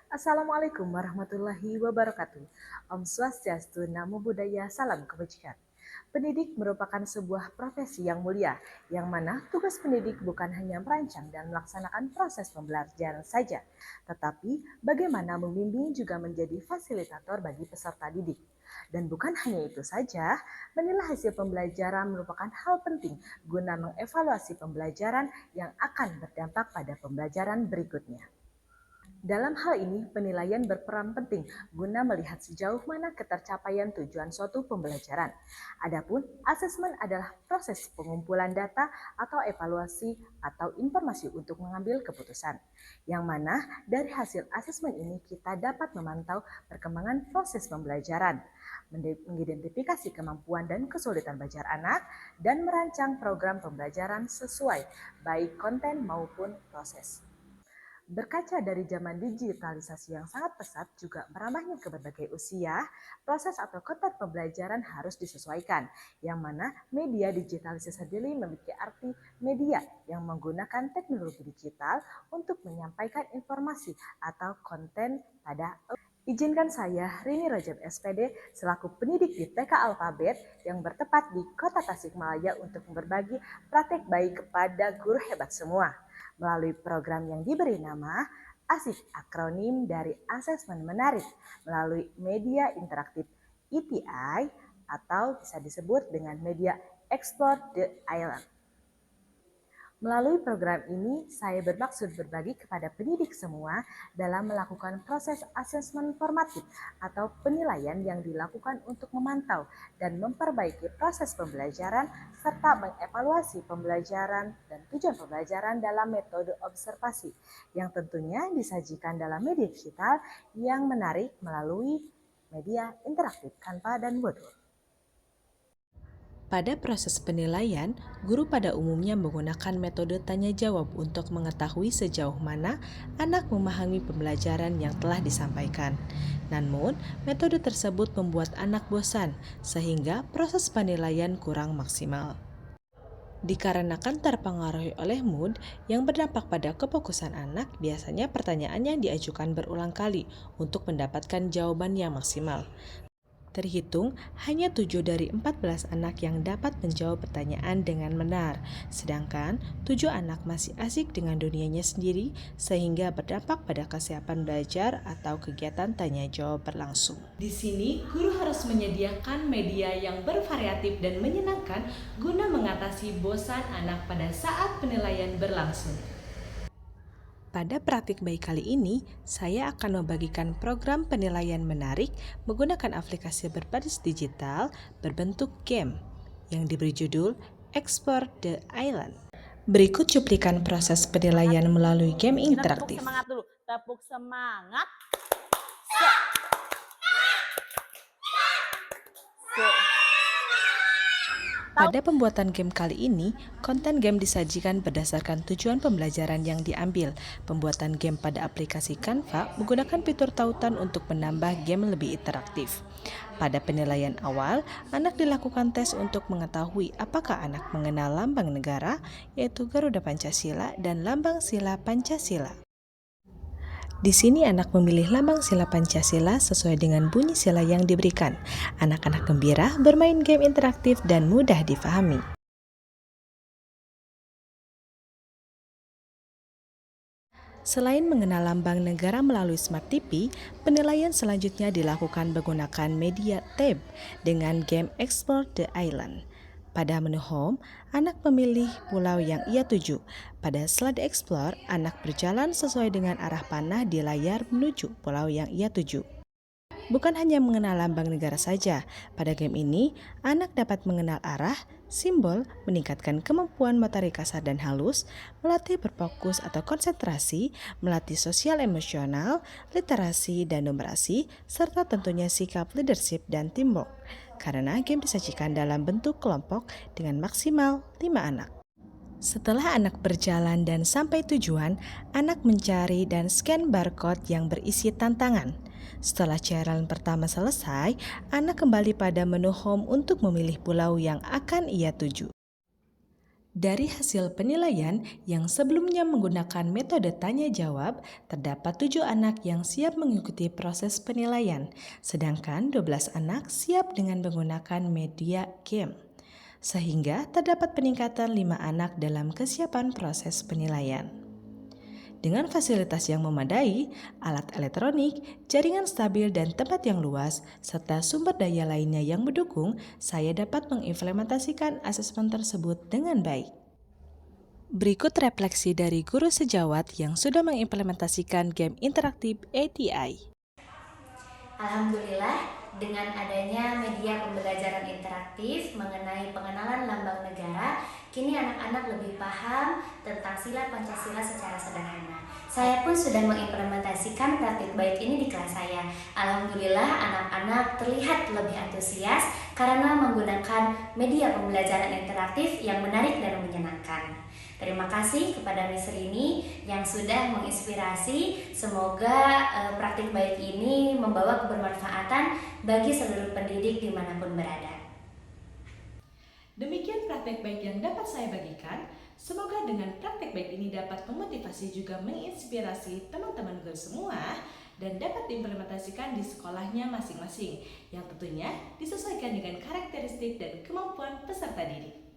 Assalamualaikum warahmatullahi wabarakatuh. Om Swastiastu, Namo Buddhaya, Salam Kebajikan. Pendidik merupakan sebuah profesi yang mulia, yang mana tugas pendidik bukan hanya merancang dan melaksanakan proses pembelajaran saja, tetapi bagaimana membimbing juga menjadi fasilitator bagi peserta didik. Dan bukan hanya itu saja, menilai hasil pembelajaran merupakan hal penting guna mengevaluasi pembelajaran yang akan berdampak pada pembelajaran berikutnya. Dalam hal ini, penilaian berperan penting guna melihat sejauh mana ketercapaian tujuan suatu pembelajaran. Adapun asesmen adalah proses pengumpulan data atau evaluasi atau informasi untuk mengambil keputusan. Yang mana dari hasil asesmen ini kita dapat memantau perkembangan proses pembelajaran, mengidentifikasi kemampuan dan kesulitan belajar anak, dan merancang program pembelajaran sesuai baik konten maupun proses. Berkaca dari zaman digitalisasi yang sangat pesat juga merambahnya ke berbagai usia, proses atau konten pembelajaran harus disesuaikan, yang mana media digitalisasi sendiri memiliki arti media yang menggunakan teknologi digital untuk menyampaikan informasi atau konten pada. Izinkan saya, Rini Rajab SPD, selaku pendidik di TK Alfabet yang bertempat di Kota Tasikmalaya untuk berbagi praktek baik kepada guru hebat semua. Melalui program yang diberi nama ASIF, akronim dari Asesmen Menarik, melalui media interaktif ETI atau bisa disebut dengan media Explore the Island. Melalui program ini, saya bermaksud berbagi kepada pendidik semua dalam melakukan proses asesmen formatif atau penilaian yang dilakukan untuk memantau dan memperbaiki proses pembelajaran serta mengevaluasi pembelajaran dan tujuan pembelajaran dalam metode observasi yang tentunya disajikan dalam media digital yang menarik melalui media interaktif Canva dan Moodle. Pada proses penilaian, guru pada umumnya menggunakan metode tanya jawab untuk mengetahui sejauh mana anak memahami pembelajaran yang telah disampaikan. Namun, metode tersebut membuat anak bosan, sehingga proses penilaian kurang maksimal. Dikarenakan terpengaruhi oleh mood yang berdampak pada kefokusan anak, biasanya pertanyaan yang diajukan berulang kali untuk mendapatkan jawaban yang maksimal. Terhitung hanya 7 dari 14 anak yang dapat menjawab pertanyaan dengan benar, sedangkan 7 anak masih asik dengan dunianya sendiri sehingga berdampak pada kesiapan belajar atau kegiatan tanya jawab berlangsung. Di sini, guru harus menyediakan media yang bervariatif dan menyenangkan guna mengatasi bosan anak pada saat penilaian berlangsung. Pada praktik baik kali ini, saya akan membagikan program penilaian menarik menggunakan aplikasi berbasis digital berbentuk game yang diberi judul Explore the Island. Berikut cuplikan proses penilaian melalui game interaktif. Tepuk semangat dulu, tepuk semangat. Pada pembuatan game kali ini, konten game disajikan berdasarkan tujuan pembelajaran yang diambil. Pembuatan game pada aplikasi Canva menggunakan fitur tautan untuk menambah game lebih interaktif. Pada penilaian awal, anak dilakukan tes untuk mengetahui apakah anak mengenal lambang negara, yaitu Garuda Pancasila dan lambang sila Pancasila. Di sini anak memilih lambang sila Pancasila sesuai dengan bunyi sila yang diberikan. Anak-anak gembira bermain game interaktif dan mudah difahami. Selain mengenal lambang negara melalui Smart TV, penilaian selanjutnya dilakukan menggunakan media tab dengan game Explore the Island. Pada menu home, anak memilih pulau yang ia tuju. Pada slide explore, anak berjalan sesuai dengan arah panah di layar menuju pulau yang ia tuju. Bukan hanya mengenal lambang negara saja, pada game ini anak dapat mengenal arah, simbol, meningkatkan kemampuan motorik kasar dan halus, melatih berfokus atau konsentrasi, melatih sosial emosional, literasi dan numerasi, serta tentunya sikap leadership dan teamwork. Karena game disajikan dalam bentuk kelompok dengan maksimal 5 anak. Setelah anak berjalan dan sampai tujuan, anak mencari dan scan barcode yang berisi tantangan. Setelah cairan pertama selesai, anak kembali pada menu home untuk memilih pulau yang akan ia tuju. Dari hasil penilaian yang sebelumnya menggunakan metode tanya jawab, terdapat 7 anak yang siap mengikuti proses penilaian, sedangkan 12 anak siap dengan menggunakan media game. Sehingga terdapat peningkatan 5 anak dalam kesiapan proses penilaian. Dengan fasilitas yang memadai, alat elektronik, jaringan stabil dan tempat yang luas, serta sumber daya lainnya yang mendukung, saya dapat mengimplementasikan asesmen tersebut dengan baik. Berikut refleksi dari guru sejawat yang sudah mengimplementasikan game interaktif ATI. Alhamdulillah, dengan adanya media pembelajaran interaktif mengenai pengenalan lambang negara, kini anak-anak lebih paham tentang sila Pancasila secara sederhana. Saya pun sudah mengimplementasikan praktik baik ini di kelas saya. Alhamdulillah, anak-anak terlihat lebih antusias karena menggunakan media pembelajaran interaktif yang menarik dan menyenangkan. Terima kasih kepada Miss Rini yang sudah menginspirasi. Semoga praktik baik ini membawa kebermanfaatan bagi seluruh pendidik dimanapun berada. Demikian praktek baik yang dapat saya bagikan. Semoga dengan praktek baik ini dapat memotivasi juga menginspirasi teman-teman guru semua dan dapat diimplementasikan di sekolahnya masing-masing yang tentunya disesuaikan dengan karakteristik dan kemampuan peserta didik.